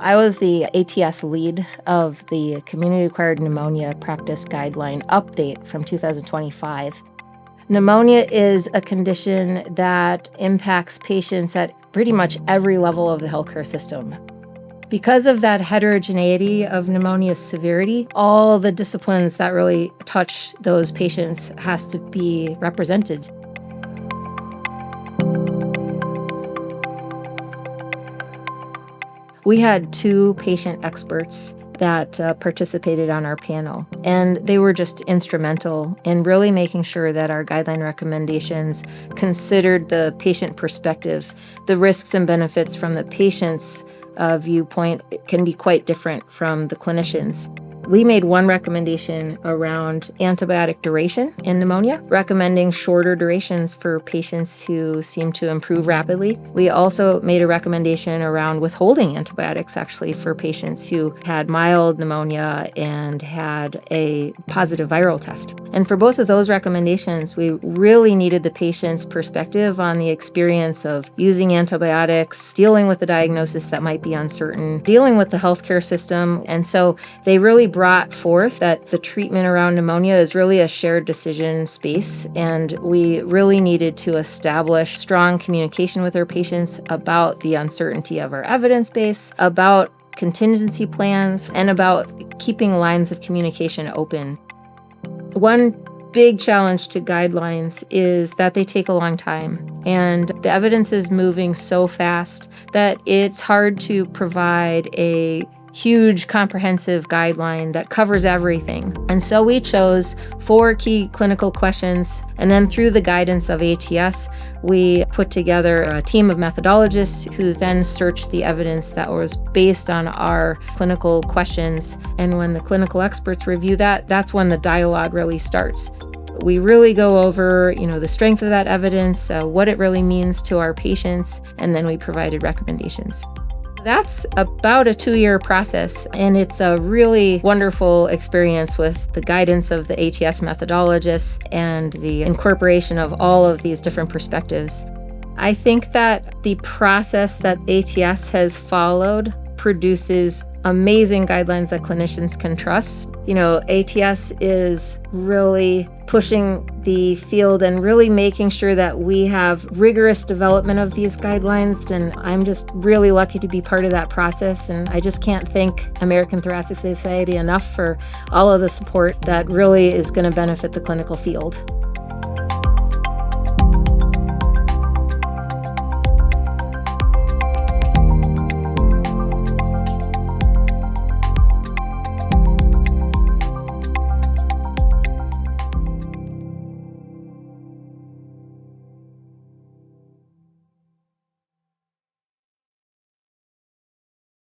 I was the ATS lead of the Community-Acquired Pneumonia Practice Guideline update from 2025. Pneumonia is a condition that impacts patients at pretty much every level of the healthcare system. Because of that heterogeneity of pneumonia's severity, all the disciplines that really touch those patients has to be represented. We had 2 patient experts that participated on our panel, and they were just instrumental in really making sure that our guideline recommendations considered the patient perspective. The risks and benefits from the patient's viewpoint can be quite different from the clinicians. We made one recommendation around antibiotic duration in pneumonia, recommending shorter durations for patients who seem to improve rapidly. We also made a recommendation around withholding antibiotics, actually, for patients who had mild pneumonia and had a positive viral test. And for both of those recommendations, we really needed the patient's perspective on the experience of using antibiotics, dealing with the diagnosis that might be uncertain, dealing with the healthcare system. And so they really brought forth that the treatment around pneumonia is really a shared decision space, and we really needed to establish strong communication with our patients about the uncertainty of our evidence base, about contingency plans, and about keeping lines of communication open. One big challenge to guidelines is that they take a long time, and the evidence is moving so fast that it's hard to provide a huge comprehensive guideline that covers everything. And so we chose 4 key clinical questions, and then through the guidance of ATS, we put together a team of methodologists who then searched the evidence that was based on our clinical questions. And when the clinical experts review that, that's when the dialogue really starts. We really go over, the strength of that evidence, what it really means to our patients, and then we provided recommendations. That's about a 2-year process, and it's a really wonderful experience with the guidance of the ATS methodologists and the incorporation of all of these different perspectives. I think that the process that ATS has followed produces amazing guidelines that clinicians can trust. ATS is really pushing the field and really making sure that we have rigorous development of these guidelines, and I'm just really lucky to be part of that process, and I just can't thank American Thoracic Society enough for all of the support that really is going to benefit the clinical field.